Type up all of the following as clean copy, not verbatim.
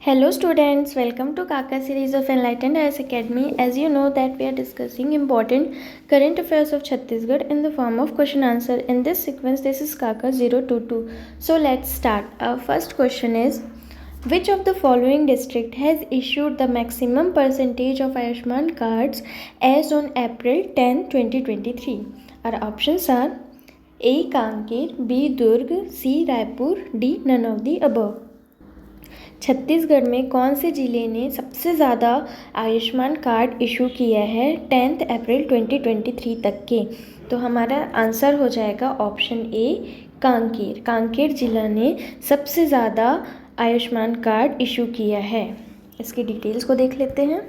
Hello students, welcome to Kaka series of Enlightened IAS Academy. As you know that we are discussing important current affairs of Chhattisgarh in the form of question answer. In this sequence, this is Kaka 022. So let's start. Our first question is, which of the following district has issued the maximum percentage of Ayushman cards as on April 10, 2023? Our options are A. Kankir, B. Durg, C. Raipur, D. None of the above. Chhattisgarh में कौन से ज़िले ने सबसे ज़्यादा Ayushman card issue किया है 10 अप्रैल 2023 तक के? तो हमारा आंसर हो जाएगा ऑप्शन ए कांकेर। कांकेर ज़िला ने सबसे ज़्यादा आयुष्मान कार्ड इशू किया है। इसकी डिटेल्स को देख लेते हैं।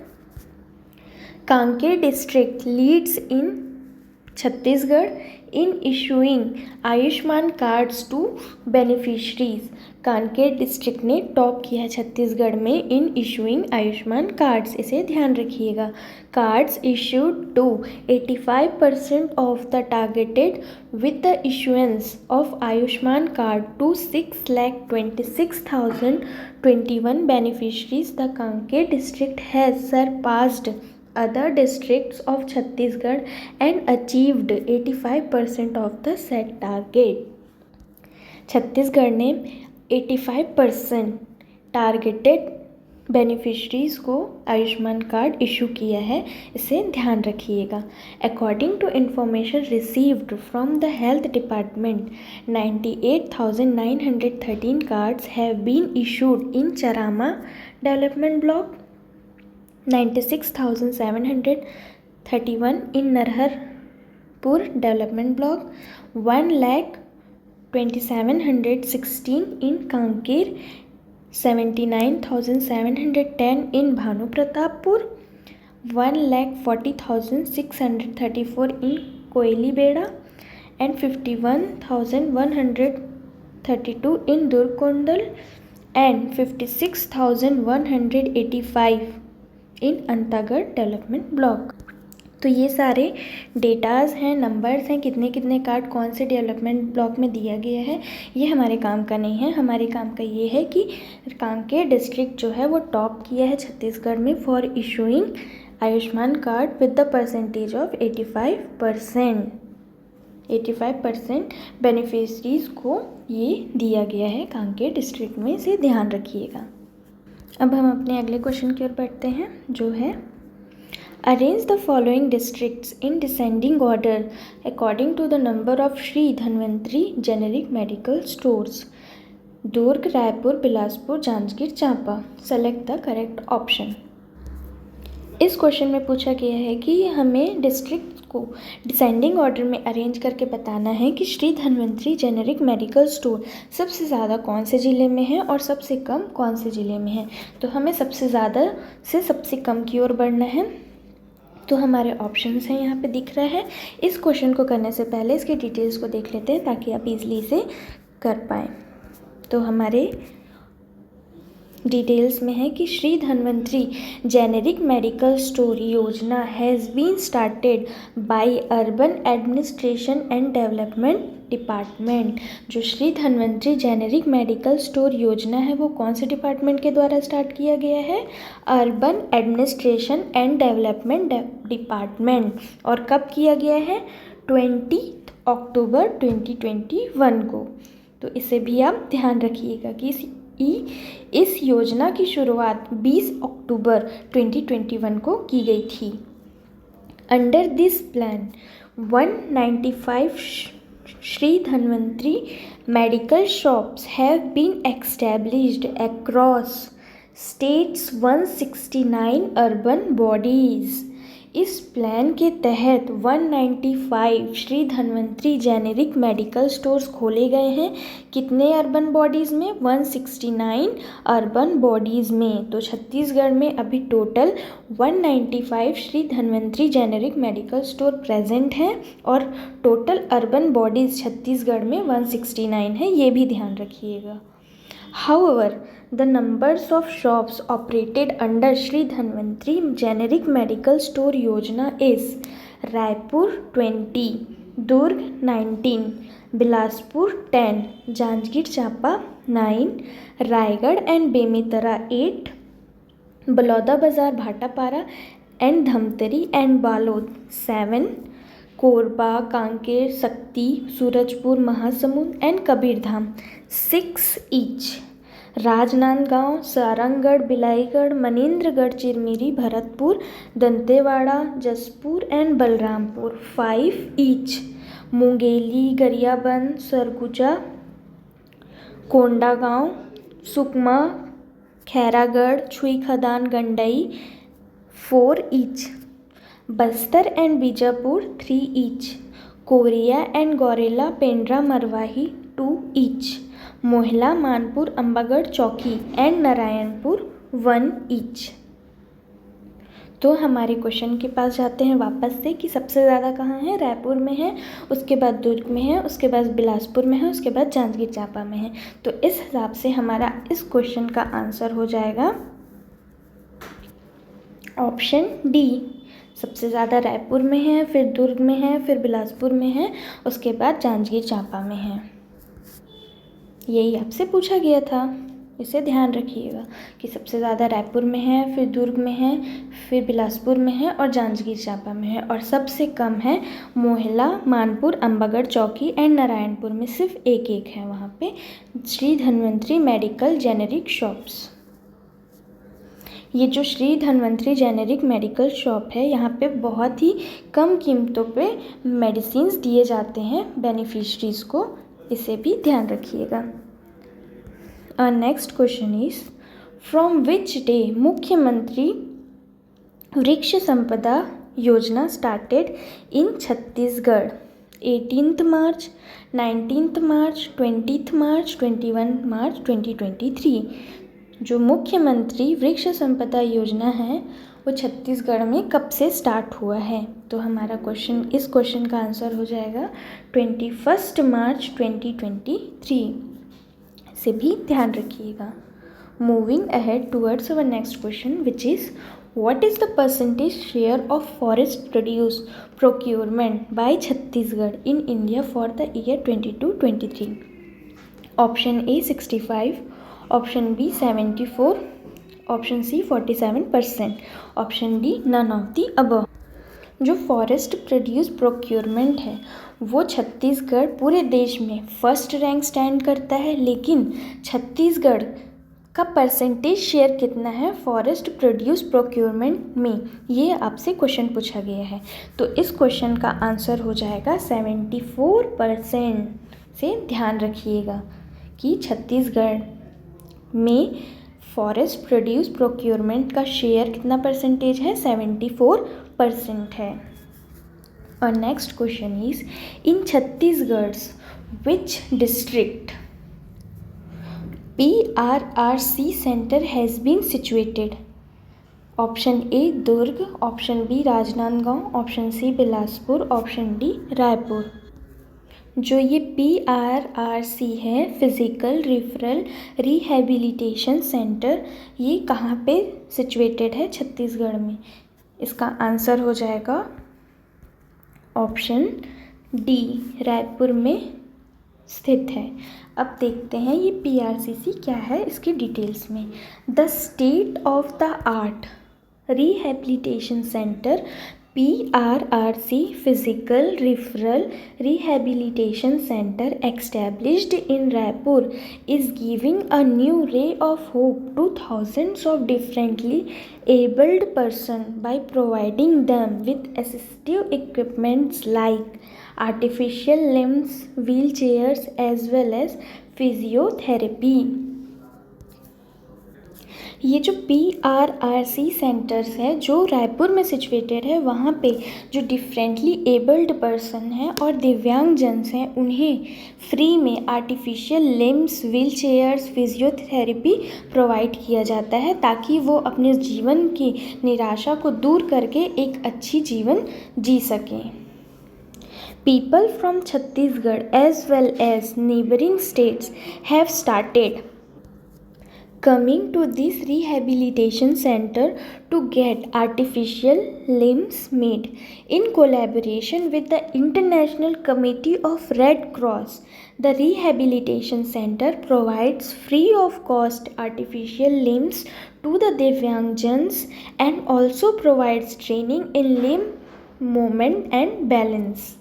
Kanker district leads in Chhattisgarh in issuing Ayushman cards to beneficiaries. Kanker district ने टॉप किया छत्तीसगढ़ में इन इशूइंग आयुष्मान कार्ड्स। इसे ध्यान रखिएगा। Cards issued to 85% of the targeted with the issuance of Ayushman card to 6,26,021 beneficiaries. The Kanker district has surpassed other districts of Chhattisgarh and achieved 85% of the set target. Chhattisgarh ने 85% targeted beneficiaries को Ayushman card issue किया है। इसे ध्यान रखिएगा। According to information received from the health department 98,913 cards have been issued in Charama development block, 96,731 in Narharpur development block, 1,27,716 in Kankir, 79,710 in Bhanu Pratappur, 1,40,634 in Koilibeda and 51,132 in Durkondal and 56,185 in Antagarh development block. तो ये सारे datas हैं, numbers हैं, कितने कितने card कौन से development block में दिया गया है। ये हमारे काम का नहीं है। हमारे काम का ये है कि कांकेर डिस्ट्रिक्ट जो है वो टॉप किया है छत्तीसगढ़ में for issuing Ayushman card with the percentage of 85% beneficiaries को ये दिया गया है कांकेर डिस्ट्रिक्ट में। इसे ध्यान रखिएगा। अब हम अपने अगले क्वेश्चन की ओर बढ़ते हैं, जो है arrange the following districts in descending order according to the number of Shri Dhanvantari generic medical stores. Durg, Raipur, Bilaspur, Janjgir Champa. Select the correct option. इस क्वेश्चन में पूछा गया है कि हमें डिस्ट्रिक्ट को डिसेंडिंग ऑर्डर में अरेंज करके बताना है कि Shri Dhanvantari generic medical store सबसे ज़्यादा कौन से ज़िले में है और सबसे कम कौन से ज़िले में है। तो हमें सबसे ज़्यादा से सबसे कम की ओर बढ़ना है। तो हमारे ऑप्शंस हैं यहाँ पे दिख रहा है। इस क्वेश्चन को करने से पहले इसकी डिटेल्स को देख लेते हैं ताकि आप इजली इसे कर पाएँ। तो हमारे डिटेल्स में है कि Shri Dhanvantari generic medical store Yojana has been started by urban administration and development department. जो Shri Dhanvantari generic medical store Yojana है वो कौन से डिपार्टमेंट के द्वारा स्टार्ट किया गया है? Urban administration and development department. और कब किया गया है? 20 अक्टूबर 2021 को। तो इसे भी आप ध्यान रखिएगा कि इस योजना की शुरुआत 20 अक्टूबर 2021 को की गई थी। Under this plan 195 Shri Dhanvantari medical shops have been established across states, 169 urban bodies. इस प्लान के तहत 195 Shri Dhanvantari generic medical stores खोले गए हैं। कितने अर्बन बॉडीज़ में? 169 अर्बन बॉडीज़ में। तो छत्तीसगढ़ में अभी total 195 Shri Dhanvantari generic medical store present हैं और टोटल अर्बन बॉडीज़ छत्तीसगढ़ में 169 है। ये भी ध्यान रखिएगा। However, the numbers of shops operated under Shri Dhanvantari Generic Medical Store Yojana is Raipur 20, Durg 19, Bilaspur 10, Janjgir Chapa 9, Raigarh and Bemetara 8, Baloda Bazar Bhatapara and Dhamtari and Balod 7, Korba Kanker Sakti Surajpur Mahasamund and Kabirdham 6 each, Rajnandgaon Sarangarh Bilaigarh Manendragarh Chirmiri Bharatpur Dantewada Jashpur and Balrampur 5 each, Mungeli Gariaband Surguja Kondagaon Sukma Khairagarh Chhuikhadan Gandai 4 each, Bastar and Bijapur 3 each, Korea and Gaurela Pendra Marwahi 2 each, Mohla Manpur Ambagarh Chowki and Narayanpur 1 each. तो हमारे question के पास जाते हैं वापस से कि सबसे ज़्यादा कहाँ है, रायपुर में है, उसके बाद दुर्ग में है, उसके बाद बिलासपुर में है, उसके बाद जांजगीर चांपा में है। तो इस हिसाब से हमारा इस क्वेश्चन का आंसर हो जाएगा ऑप्शन डी। सबसे ज़्यादा रायपुर में है, फिर दुर्ग में है, फिर बिलासपुर में है, उसके बाद जांजगीर चांपा में है। यही आपसे पूछा गया था, इसे ध्यान रखिएगा कि सबसे ज़्यादा रायपुर में है, फिर दुर्ग में है, फिर बिलासपुर में है और जांजगीर चांपा में है, और सबसे कम है मोहला मानपुर अंबागढ़ चौकी एंड नारायणपुर में सिर्फ एक है वहाँ पे Shri Dhanvantari medical generic shops. ये जो Shri Dhanvantari generic medical shop है, यहाँ पे बहुत ही कम कीमतों पे मेडिसिन्स दिए जाते हैं बेनिफिशरीज़ को, इसे भी ध्यान रखिएगा। Next question is from which day मुख्यमंत्री वृक्ष संपदा योजना स्टार्टेड इन छत्तीसगढ़? 18 मार्च, 19 मार्च, 20 मार्च, 21 मार्च 2023। जो मुख्यमंत्री वृक्ष संपदा योजना है वो छत्तीसगढ़ में कब से स्टार्ट हुआ है? तो हमारा क्वेश्चन, इस क्वेश्चन का आंसर हो जाएगा 21 मार्च 2023। से भी ध्यान रखिएगा। Moving ahead towards our next question which is what is the percentage share of forest produce procurement by Chhattisgarh in India for the year 22-23? Option A 65, option B 74, option C 47%, option D none of the above. जो forest produce procurement है वो छत्तीसगढ़ पूरे देश में first rank stand करता है, लेकिन छत्तीसगढ़ का परसेंटेज शेयर कितना है फॉरेस्ट प्रोड्यूस प्रोक्योरमेंट में, ये आपसे क्वेश्चन पूछा गया है। तो इस क्वेश्चन का आंसर हो जाएगा 74%। से ध्यान रखिएगा कि छत्तीसगढ़ में फॉरेस्ट प्रोड्यूस प्रोक्योरमेंट का शेयर कितना परसेंटेज है, 74% है। और next question is in Chhattisgarh which district PRRC centre has been situated? Option A Durg, option B Rajnandgaon, option C Bilaspur, option D Raipur. जो ये PRRC है फिज़िकल रिफरल रिहेबिलिटेशन सेंटर, ये कहाँ पे सिचुएटेड है छत्तीसगढ़ में? इसका आंसर हो जाएगा ऑप्शन डी, रायपुर में स्थित है। अब देखते हैं ये PRCC क्या है इसकी डिटेल्स में। The state of the art rehabilitation centre PRRC Physical Referral Rehabilitation Center established in Raipur is giving a new ray of hope to thousands of differently abled persons by providing them with assistive equipments like artificial limbs, wheelchairs as well as physiotherapy। ये जो PRRC centres है जो रायपुर में situated है, वहाँ पे जो differently abled person हैं और दिव्यांगजन हैं उन्हें फ्री में artificial limbs, wheel chairs, physiotherapy provide किया जाता है ताकि वो अपने जीवन की निराशा को दूर करके एक अच्छी जीवन जी सकें। People from Chhattisgarh as well as neighboring states have started coming to this rehabilitation center to get artificial limbs made in collaboration with the International Committee of Red Cross. The rehabilitation center provides free of cost artificial limbs to the Divyangjans and also provides training in limb movement and balance.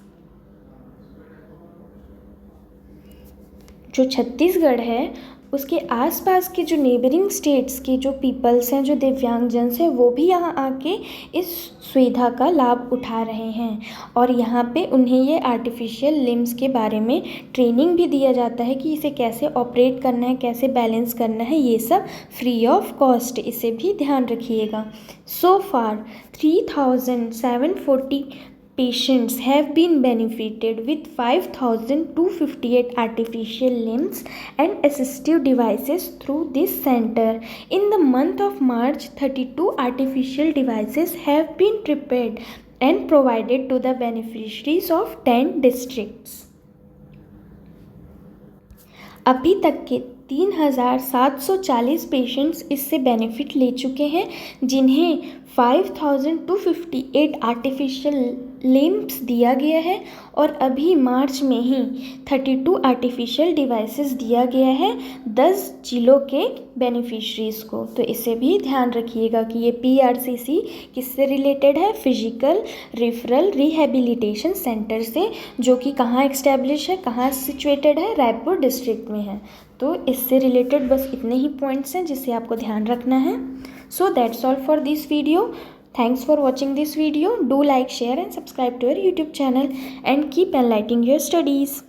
जो छत्तीसगढ़ है उसके आसपास के जो neighbouring states के जो peoples हैं, जो दिव्यांगजन्स हैं, वो भी यहाँ आके इस सुविधा का लाभ उठा रहे हैं और यहाँ पे उन्हें ये आर्टिफिशियल लिम्स के बारे में ट्रेनिंग भी दिया जाता है कि इसे कैसे ऑपरेट करना है, कैसे बैलेंस करना है, ये सब फ्री ऑफ कॉस्ट, इसे भी ध्यान रखिएगा। सो फार 3,740 patients have been benefited with 5,258 artificial limbs and assistive devices through this center. In the month of March, 32 artificial devices have been prepared and provided to the beneficiaries of 10 districts. अभी तक के 3,740 patients इससे benefit ले चुके हैं, जिन्हें 5,258 artificial limbs दिया गया है और अभी मार्च में ही 32 आर्टिफिशियल डिवाइसेस दिया गया है 10 जिलों के बेनिफिशरीज़ को। तो इसे भी ध्यान रखिएगा कि ये PRCC किससे रिलेटेड है, फिजिकल रेफरल रिहेबिलिटेशन सेंटर से, जो कि कहाँ एक्स्टैब्लिश है, कहाँ सिचुएटेड है, रायपुर डिस्ट्रिक्ट में है। तो इससे रिलेटेड बस इतने ही पॉइंट्स हैं जिसे आपको ध्यान रखना है। So that's all for this video. Thanks for watching this video. Do like, share and subscribe to our YouTube channel and keep enlightening your studies.